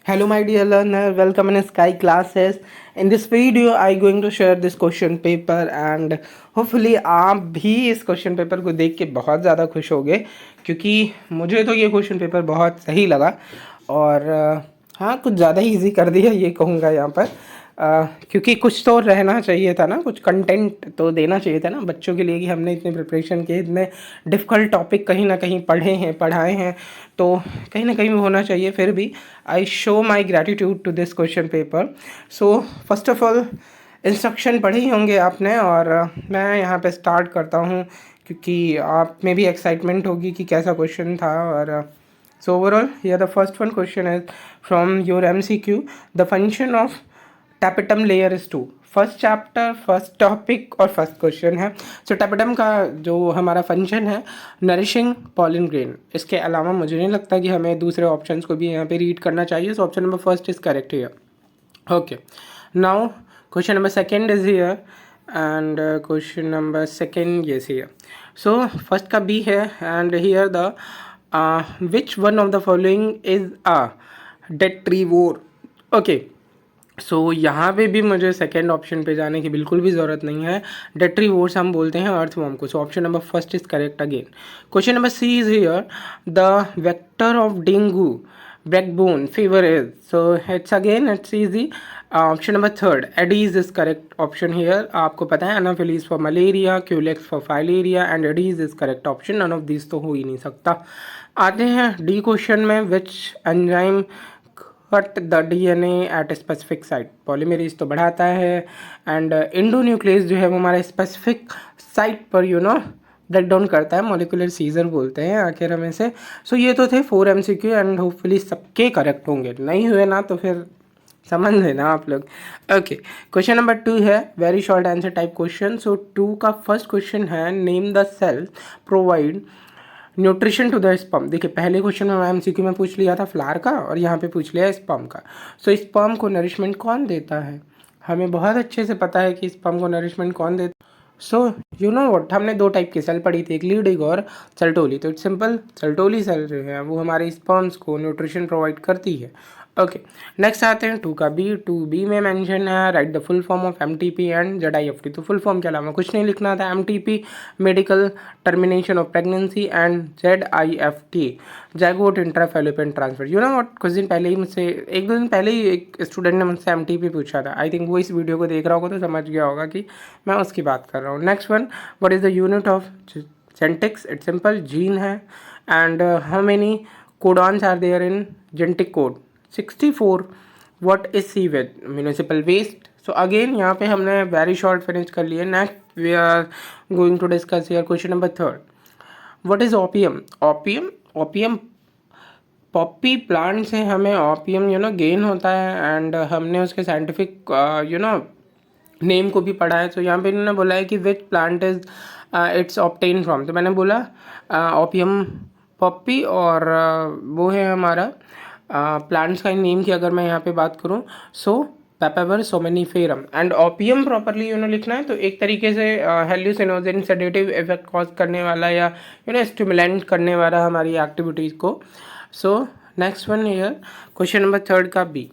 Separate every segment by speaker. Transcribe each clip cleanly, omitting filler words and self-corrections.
Speaker 1: Hello, my dear learner. Welcome in Sky classes. In this video, I going to share this question paper and hopefully आप भी इस question paper को देख के बहुत ज़्यादा खुश होगे क्योंकि मुझे तो ये क्वेश्चन पेपर बहुत सही लगा और हाँ कुछ ज़्यादा ही इजी कर दिया ये कहूँगा यहाँ पर क्योंकि कुछ तो रहना चाहिए था ना, कुछ कंटेंट तो देना चाहिए था ना बच्चों के लिए कि हमने इतने प्रिपरेशन किए, इतने डिफ़िकल्ट टॉपिक कहीं ना कहीं पढ़ाए हैं तो कहीं ना कहीं होना चाहिए। फिर भी I show my gratitude to this question paper. So first of all instruction पढ़े ही होंगे आपने और मैं यहाँ पे स्टार्ट करता हूँ क्योंकि आप में भी एक्साइटमेंट होगी कि कैसा क्वेश्चन था। और so overall here the first one question is from your MCQ, the function of tapetum layer is 2। First chapter first topic और फर्स्ट क्वेश्चन है। सो टैपेटम का जो हमारा फंक्शन है नरिशिंग पॉलन ग्रेन, इसके अलावा मुझे नहीं लगता कि हमें दूसरे ऑप्शंस को भी यहाँ पे रीड करना चाहिए। So option number first is correct here. Okay, now question number second is here and question number second yes here. So first का बी है and here the which one of the following is a detrivore। Okay, so यहाँ पे भी मुझे second option पे जाने की बिल्कुल भी ज़रूरत नहीं है। डेट्रीवोर्स हम बोलते हैं अर्थवॉर्म को। So option number first is correct again. Question number C is here, the vector of dengue backbone fever is. So it's again it's easy. Option number third Aedes is correct option here. आपको पता है Anopheles for malaria, Culex for filaria and Aedes is correct option. None of this तो हो ही नहीं सकता। आते हैं D question में, which enzyme cut the DNA at specific site. Polymerase तो बढ़ाता है एंड इंडोन्यूक्लियस जो है वो हमारे स्पेसिफिक साइट पर ब्रेक डाउन करता है, मॉलिकुलर सीजर बोलते हैं आखिर हमें से। सो ये तो थे 4 MCQ एंड होपफुली सबके करेक्ट होंगे, नहीं हुए ना तो फिर समझ लेना आप लोग। ओके, क्वेश्चन नंबर 2 है very short answer type question. So 2 का फर्स्ट क्वेश्चन है name the cell provide nutrition to the sperm. देखिए पहले क्वेश्चन में MCQ में पूछ लिया था फ्लावर का और यहाँ पे पूछ लिया स्पर्म का। सो स्पर्म को नरिशमेंट कौन देता है? हमें बहुत अच्छे से पता है कि स्पर्म को नरिशमेंट कौन देता है। सो यू नो व्हाट, हमने 2 टाइप की सेल पढ़ी थी, एक लीडिंग और सर्टोली। तो इट्स सिंपल, सर्टोली सेल जो है वो हमारे स्पर्म्स को न्यूट्रिशन प्रोवाइड करती है। ओके, नेक्स्ट आते हैं 2 का बी। 2B में मेंशन है right the full form of MTP and ZIFT। तो फुल फॉर्म के अलावा कुछ नहीं लिखना था। MTP medical termination of pregnancy and ZIFT zygote intrafallopian transfer. You know what, कुछ दिन पहले ही मुझसे, 1-2 दिन पहले ही एक स्टूडेंट ने मुझसे MTP पूछा था। आई थिंक वो इस वीडियो को देख रहा होगा तो समझ गया होगा कि मैं उसकी बात कर रहा हूँ। Next one, what is the unit of genetics? It's simple, gene है। And how many codons are there in genetic code? 64। What is sewage? Municipal waste. So again यहाँ पे हमने वेरी शॉर्ट फिनिश कर लिए। Next we are going to discuss here question number 3। What is opium? Opium poppy plant से हमें opium gain होता है and हमने उसके साइंटिफिक नेम को भी पढ़ा है। तो यहाँ पे इन्होंने बोला है कि which plant is its obtained from. तो मैंने बोला ओपियम पॉपी और वो है हमारा प्लांट्स का नेम की अगर मैं यहाँ पे बात करूँ सो पेपावर सोमेनिफेरम एंड ओपियम प्रॉपरली लिखना है। तो एक तरीके से हेल्यूसिनोजेन सेडेटिव इफेक्ट कॉज करने वाला या स्टिमुलेंट करने वाला हमारी एक्टिविटीज़ को। So next one here question number 3 का B.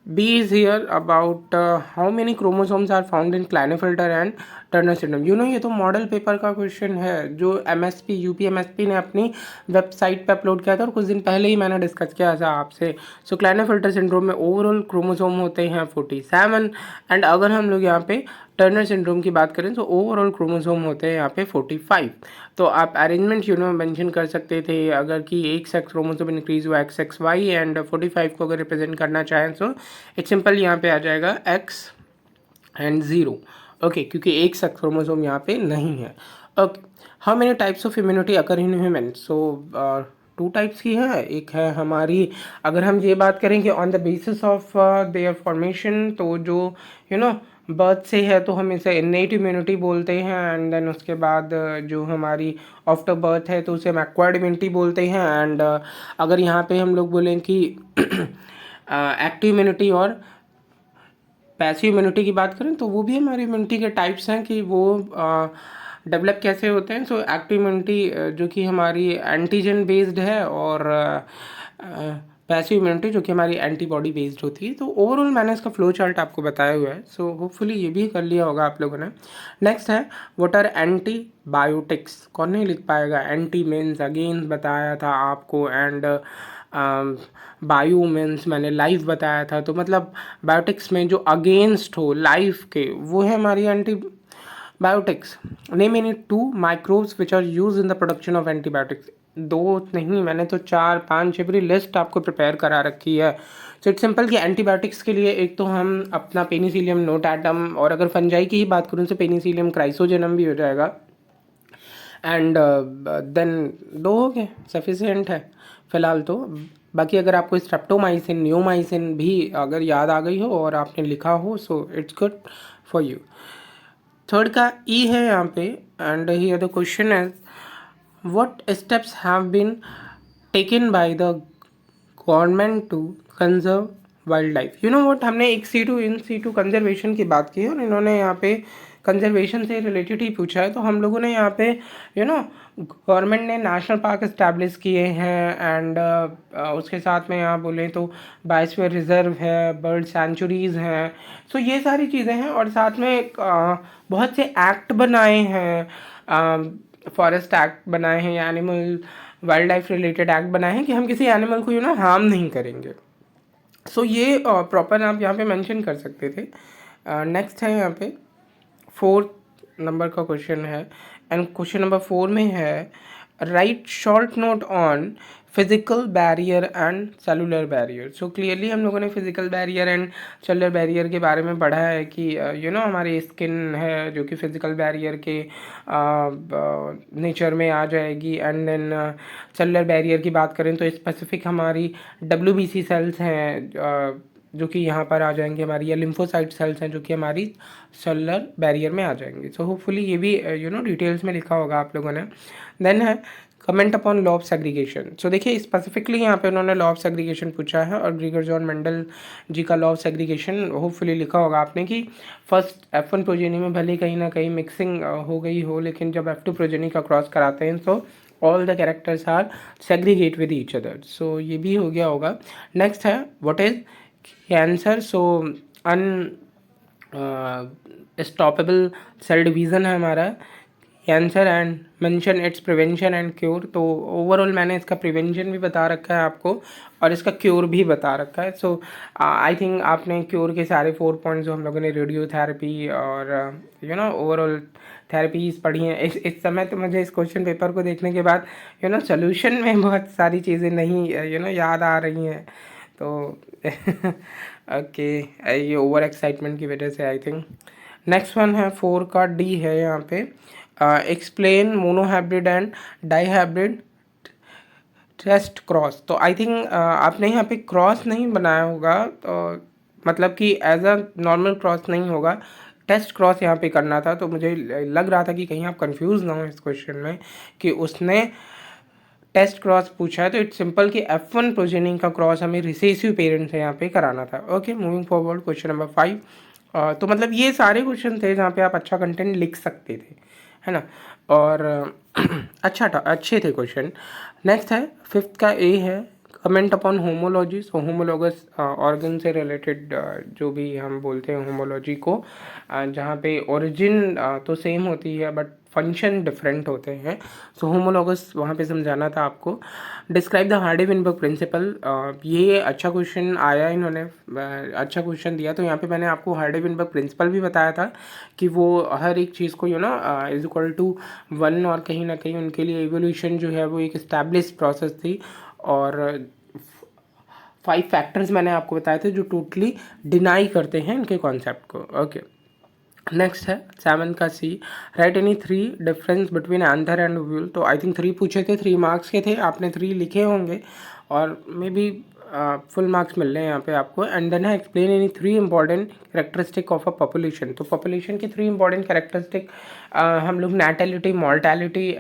Speaker 1: B is here about how many chromosomes are found in Klinefelter and Turner syndrome। ये तो मॉडल पेपर का क्वेश्चन है जो MSP UPMSP ने अपनी वेबसाइट पे अपलोड किया था और कुछ दिन पहले ही मैंने डिस्कस किया था आपसे। सो क्लाइनेफिल्टर सिंड्रोम में ओवरऑल क्रोमोसोम होते हैं 47 एंड अगर हम लोग यहाँ पे टर्नर सिंड्रोम की बात करें तो ओवरऑल क्रोमोसोम होते हैं यहाँ पे 45। तो आप अरेंजमेंट मेंशन कर सकते थे अगर कि एक सेक्स क्रोमोसोम इंक्रीज हुआ XXY एंड 45 को अगर रिप्रेजेंट करना चाहें तो इट्स सिंपल यहाँ पे आ जाएगा X एंड 0। ओके, क्योंकि एक सेक्स क्रोमोसोम यहाँ पे नहीं है। Okay, how many types of immunity occur in human? So 2 types की है। एक है हमारी, अगर हम ये बात करें कि on the basis of their formation, तो जो बर्थ से है तो हम इसे इनेट इम्यूनिटी बोलते हैं एंड देन उसके बाद जो हमारी आफ्टर बर्थ है तो उसे हम एक्वायर्ड इम्यूनिटी बोलते हैं। एंड अगर यहाँ पे हम लोग बोलें कि एक्टिव इम्यूनिटी और पैसिव इम्यूनिटी की बात करें तो वो भी हमारी इम्यूनिटी के टाइप्स हैं कि वो डेवलप कैसे होते हैं। सो एक्टिव इम्यूनिटी जो कि हमारी एंटीजन बेस्ड है और पैसिव इम्यूनिटी जो कि हमारी एंटीबॉडी बेस्ड होती है। तो ओवरऑल मैंने इसका फ्लो चार्ट आपको बताया हुआ है, सो होपफुली ये भी कर लिया होगा आप लोगों ने। नेक्स्ट है व्हाट आर एंटीबायोटिक्स। कौन नहीं लिख पाएगा? एंटी मीन्स अगेंस्ट बताया था आपको, एंड बायो मीन्स मैंने लाइफ बताया था। तो मतलब बायोटिक्स में जो अगेंस्ट हो लाइफ के, वो है हमारी antibiotics. Name any 2 microbes which are use in the production of antibiotics. 2 नहीं, मैंने तो 4 5 पूरी लिस्ट आपको प्रिपेयर करा रखी है। सो इट्स सिंपल कि एंटीबायोटिक्स के लिए एक तो हम अपना पेनिसिलियम नोटैटम, और अगर फंजाई की ही बात करूँ तो पेनिसिलियम क्राइसोजेनम भी हो जाएगा। एंड देन 2 हो गए, सफिशिएंट है फ़िलहाल तो। बाकी अगर आपको स्ट्रेप्टोमाइसिन नियोमाइसिन भी अगर याद आ गई हो और आपने लिखा हो, so it's good for you. Third का ई है यहाँ पे, and here the question is what steps have been taken by the government to conserve wildlife. You know what, हमने एक C2 इन C2 कंजर्वेशन की बात की है और इन्होंने यहाँ पे कंजर्वेशन से रिलेटेड ही पूछा है। तो हम लोगों ने यहाँ पे गवर्नमेंट ने नेशनल पार्क इस्टेब्लिश किए हैं, एंड उसके साथ में यहाँ बोलें तो बायोस्फीयर रिजर्व है, बर्ड सेंचुरीज़ हैं। सो ये सारी चीज़ें हैं, और साथ में बहुत से एक्ट बनाए हैं, फॉरेस्ट एक्ट बनाए हैं, animal wild life related act बनाए हैं कि हम किसी एनिमल को हार्म नहीं करेंगे। सो ये प्रॉपर आप यहाँ पे मेंशन कर सकते थे। नेक्स्ट है यहाँ पे 4th नंबर का क्वेश्चन है, एंड क्वेश्चन नंबर 4 में है right short note on physical barrier and cellular barrier. So clearly हम लोगों ने physical barrier and cellular barrier के बारे में पढ़ा है कि हमारी स्किन है जो कि फिजिकल बैरियर के नेचर में आ जाएगी, एंड देन सेलुलर बैरियर की बात करें तो स्पेसिफिक हमारी WBC सेल्स हैं जो कि यहाँ पर आ जाएंगे हमारी, या लिम्फोसाइट सेल्स हैं जो कि हमारी सेलुलर बैरियर में आ जाएंगे। सो होपफुली ये भी डिटेल्स में लिखा होगा आप लोगों ने। देन है comment upon law of segregation. So देखिए स्पेसिफिकली यहाँ पे उन्होंने लॉ ऑफ सेग्रीगेशन पूछा है, और ग्रीगर जॉन मेंडल जी का लॉ ऑफ सेग्रीगेशन होपफुली लिखा होगा आपने कि फर्स्ट F1 प्रोजेनी में भले कहीं ना कहीं मिक्सिंग हो गई हो, लेकिन जब F2 प्रोजेनी का क्रॉस कराते हैं तो all the characters are segregate with each other. So ये भी हो गया होगा। नेक्स्ट है what is cancer. So stoppable cell division है हमारा cancer, and mention its prevention and cure. तो ओवरऑल मैंने इसका प्रिवेंशन भी बता रखा है आपको, और इसका क्योर भी बता रखा है। सो आई थिंक आपने क्योर के सारे 4 पॉइंट्स जो हम लोगों ने रेडियोथेरेपी और ओवरऑल थेरेपीज़ पढ़ी हैं। इस समय तो मुझे इस क्वेश्चन पेपर को देखने के बाद सोल्यूशन में बहुत सारी चीज़ें नहीं याद आ रही हैं। तो ओके ये ओवर एक्साइटमेंट की वजह से आई थिंक। नेक्स्ट वन है 4 का D है यहाँ पे, explain monohybrid and dihybrid test cross. तो आई थिंक आपने यहाँ पे क्रॉस नहीं बनाया होगा, तो मतलब कि एज अ नॉर्मल क्रॉस नहीं होगा, टेस्ट क्रॉस यहाँ पे करना था। तो मुझे लग रहा था कि कहीं आप कंफ्यूज ना हो इस क्वेश्चन में कि उसने टेस्ट क्रॉस पूछा है। तो इट्स सिंपल कि F1 प्रोजेनिंग का क्रॉस हमें रिसेसिव पेरेंट से यहाँ पे कराना था। Okay, moving forward question number 5। तो मतलब ये सारे क्वेश्चन थे जहाँ पे आप अच्छा कंटेंट लिख सकते थे, है ना, और अच्छे थे क्वेश्चन। नेक्स्ट है 5th का A है कमेंट अपॉन होमोलॉजी। सो होमोलॉगस ऑर्गन से रिलेटेड जो भी हम बोलते हैं होमोलॉजी को, जहाँ पे ओरिजिन तो सेम होती है बट फंक्शन डिफरेंट होते हैं। सो होमोलॉगस वहाँ पे समझाना था आपको। Describe the Hardy Weinberg principle. ये अच्छा क्वेश्चन आया, इन्होंने अच्छा क्वेश्चन दिया। तो यहाँ पे मैंने आपको हार्डी-विनबर्ग प्रिंसिपल भी बताया था कि वो हर एक चीज़ को इज इक्वल टू 1, और कहीं ना कहीं उनके लिए एवोल्यूशन जो है वो एक इस्टेब्लिश प्रोसेस थी, और 5 फैक्टर्स मैंने आपको बताए थे जो टोटली डिनाई करते हैं इनके कॉन्सेप्ट को। ओके, नेक्स्ट है 7 का C, right any 3 difference between anther and ovule. तो आई थिंक 3 पूछे थे, 3 मार्क्स के थे, आपने 3 लिखे होंगे, और मे बी फुल मार्क्स मिल रहे हैं यहाँ पे आपको। एंड देन है explain any 3 important characteristic of a population. तो पॉपुलेशन की 3 इंपॉर्टेंट कैरेक्टरिस्टिक हम लोग नैटेलिटी, मॉर्टेलिटी,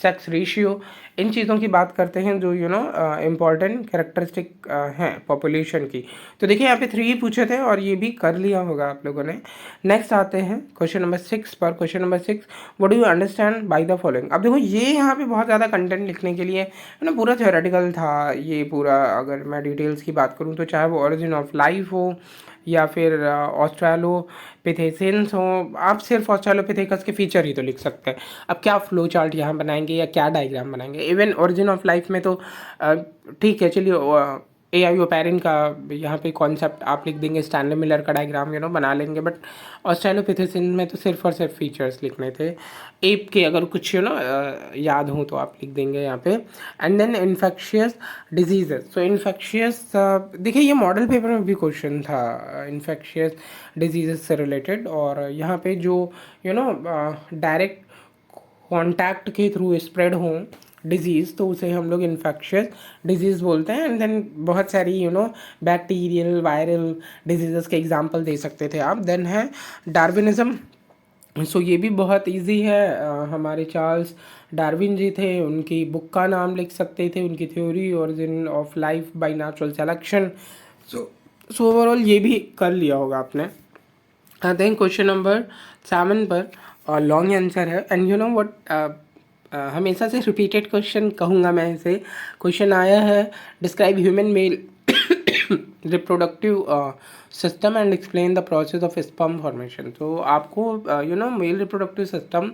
Speaker 1: सेक्स रेशियो, इन चीज़ों की बात करते हैं जो इम्पॉर्टेंट कैरेक्टरिस्टिक हैं पॉपुलेशन की। तो देखिए यहाँ पे 3 ही पूछे थे और ये भी कर लिया होगा आप लोगों ने। नेक्स्ट आते हैं क्वेश्चन नंबर 6 पर। Question number 6, what do you understand by the following. अब देखो ये यहाँ पे बहुत ज़्यादा कंटेंट लिखने के लिए पूरा थ्योरेटिकल था ये पूरा। अगर मैं मैं डिटेल्स की बात करूँ तो चाहे वो ओरिजिन ऑफ लाइफ हो या फिर ऑस्ट्रेलोपिथेसिन्स हो, आप सिर्फ ऑस्ट्रेलोपिथेकस के फीचर ही तो लिख सकते हैं। अब क्या फ्लो चार्ट यहाँ बनाएंगे या क्या डायग्राम बनाएंगे। इवन ओरिजिन ऑफ लाइफ में तो ठीक है, चलिए AI ओपेरिन का यहाँ पे कॉन्सेप्ट आप लिख देंगे, स्टैनले मिलर का डायग्राम बना लेंगे, बट ऑस्ट्रेलोपिथेसिन में तो सिर्फ और सिर्फ फीचर्स लिखने थे। एप के अगर कुछ याद हो तो आप लिख देंगे यहाँ पे। And then infectious diseases, so infectious देखिए ये मॉडल पेपर में भी क्वेश्चन था इन्फेक्शियस डिजीजेस से रिलेटेड, और यहाँ पे जो डायरेक्ट कॉन्टैक्ट के थ्रू स्प्रेड हों डिजीज़ तो उसे हम लोग इन्फेक्शियस डिजीज़ बोलते हैं। एंड देन बहुत सारी बैक्टीरियल वायरल डिजीज़ के एग्जांपल दे सकते थे आप। देन है डार्विनिज्म, सो ये भी बहुत इजी है। हमारे चार्ल्स डार्विन जी थे, उनकी बुक का नाम लिख सकते थे, उनकी theory origin of life by natural selection. So overall ये भी कर लिया होगा आपने। आते हैं क्वेश्चन नंबर 7 पर, और लॉन्ग आंसर है। एंड यू नो व्हाट, हमेशा से रिपीटेड क्वेश्चन कहूँगा मैं इसे। क्वेश्चन आया है, describe human male reproductive system and explain the process of sperm formation. तो आपको मेल रिप्रोडक्टिव सिस्टम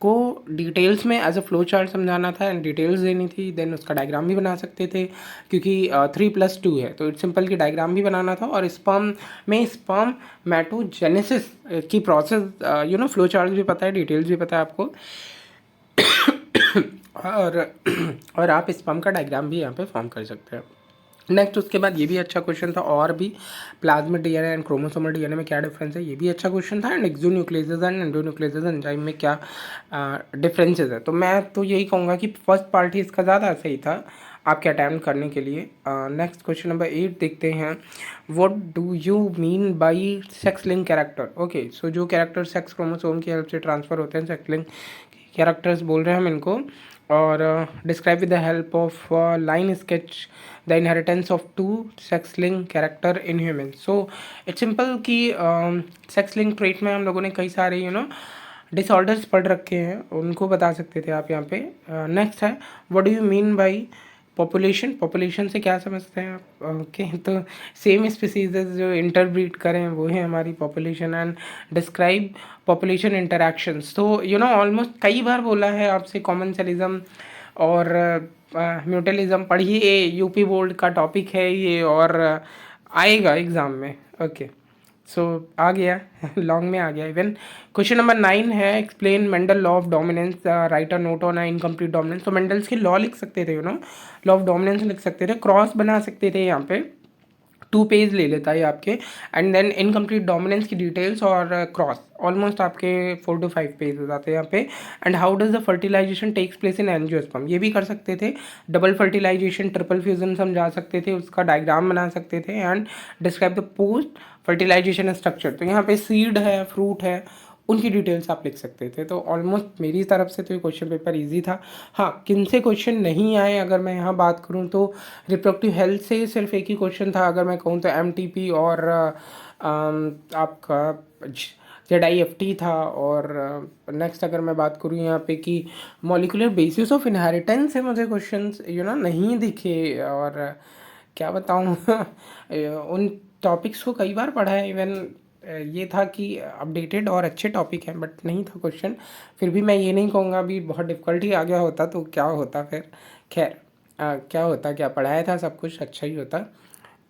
Speaker 1: को डिटेल्स में एज अ फ्लो चार्ट समझाना था एंड डिटेल्स देनी थी। देन उसका डायग्राम भी बना सकते थे, क्योंकि 3+2 है तो इट्स सिंपल की डायग्राम भी बनाना था। और स्पर्म में स्पर्म मैटोजेनेसिस की प्रोसेस फ्लो चार्ट भी पता है, डिटेल्स भी पता है आपको। और आप स्पर्म का डायग्राम भी यहाँ पे फॉर्म कर सकते हैं। नेक्स्ट उसके बाद ये भी अच्छा क्वेश्चन था, और भी plasmid DNA and chromosomal DNA में क्या डिफरेंस है, ये भी अच्छा क्वेश्चन था। एंड एक्सोन्यूक्लियसेस एंड एंडोन्यूक्लियसेस एंजाइम में क्या डिफरेंसेस है। तो मैं तो यही कहूँगा कि फर्स्ट पार्ट ही इसका ज़्यादा सही था आपके अटैम्प्ट करने के लिए। नेक्स्ट क्वेश्चन नंबर 8 देखते हैं। What do you mean by sex link character. Okay, so जो कैरेक्टर सेक्स क्रोमोसोम की हेल्प से ट्रांसफ़र होते हैं, सेक्स लिंक कैरेक्टर्स बोल रहे हैं हम इनको। और describe with the help of line sketch the inheritance of 2 sex link character in human. So it's simple कि सेक्स लिंक ट्रेट में हम लोगों ने कई सारे डिसऑर्डर्स पढ़ रखे हैं, उनको बता सकते थे आप यहाँ पे। नेक्स्ट है, what do you mean by population. Population से क्या समझते हैं आप। ओके, तो सेम स्पीसीज जो इंटरब्रीड करें वो है हमारी population. And describe population interactions, तो ऑलमोस्ट कई बार बोला है आपसे कॉमेंसलिज्म और म्यूटलिज्म पढ़िए, यूपी बोर्ड का टॉपिक है ये और आएगा एग्ज़ाम में। ओके, सो आ गया लॉन्ग में आ गया। इवन क्वेश्चन नंबर 9 है, explain Mendel law of dominance, right a note on incomplete dominance. तो मेंडल्स के लॉ लिख सकते थे, लॉ ऑफ डोमिनेंस लिख सकते थे, क्रॉस बना सकते थे, यहाँ पे 2 पेज ले लेता है आपके। एंड देन इनकम्प्लीट डोमिनेंस की डिटेल्स और क्रॉस ऑलमोस्ट आपके 4 to 5 पेज हो जाते हैं यहाँ पे। And how does the fertilisation takes place in angiosperm, ये भी कर सकते थे। डबल फर्टिलाइजेशन, ट्रिपल फ्यूजन समझा सकते थे, उसका डायग्राम बना सकते थे। And describe the post fertilisation structure, तो यहाँ पे सीड है, फ्रूट है, उनकी डिटेल्स आप लिख सकते थे। तो ऑलमोस्ट मेरी तरफ से तो ये क्वेश्चन पेपर इजी था। हाँ, किन से क्वेश्चन नहीं आए अगर मैं यहाँ बात करूँ तो रिप्रोडक्टिव हेल्थ से सिर्फ एक ही क्वेश्चन था, अगर मैं कहूँ तो MTP और आपका ZIFT था। और नेक्स्ट अगर मैं बात करूँ यहाँ पे कि मॉलिकुलर बेसिस ऑफ इनहेरिटेंस है, मुझे क्वेश्चंस नहीं दिखे। और क्या बताऊँ उन टॉपिक्स को कई बार पढ़ा है। इवन ये था कि अपडेटेड और अच्छे टॉपिक हैं, बट नहीं था क्वेश्चन। फिर भी मैं ये नहीं कहूँगा अभी बहुत डिफ़िकल्टी आ गया होता तो क्या होता फिर। खैर क्या होता, क्या पढ़ाया था, सब कुछ अच्छा ही होता।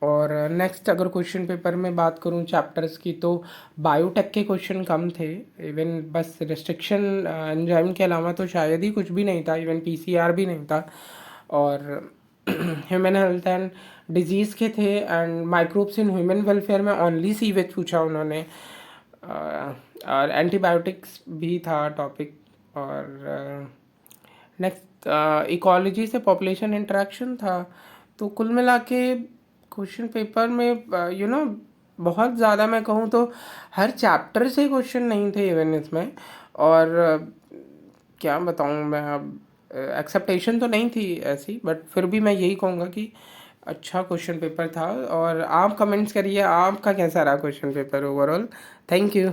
Speaker 1: और नेक्स्ट अगर क्वेश्चन पेपर में बात करूँ चैप्टर्स की तो बायोटेक के क्वेश्चन कम थे। इवन बस रिस्ट्रिक्शन एंजाइम के अलावा तो शायद ही कुछ भी नहीं था। इवन PCR भी नहीं था। और ह्यूमन हेल्थ एंड डिजीज़ के थे। And microbes in human welfare में ओनली सीवेज पूछा उन्होंने। और एंटीबायोटिक्स भी था टॉपिक। और नेक्स्ट इकोलॉजी से पॉपुलेशन इंटरेक्शन था। तो कुल मिला के क्वेश्चन पेपर में बहुत ज़्यादा मैं कहूँ तो हर चैप्टर से क्वेश्चन नहीं थे इवन इसमें। और क्या बताऊँ मैं, अब एक्सेप्टेशन तो नहीं थी ऐसी, बट फिर भी मैं यही कहूँगा कि अच्छा क्वेश्चन पेपर था। और आप कमेंट्स करिए आपका कैसा रहा question paper overall. Thank you.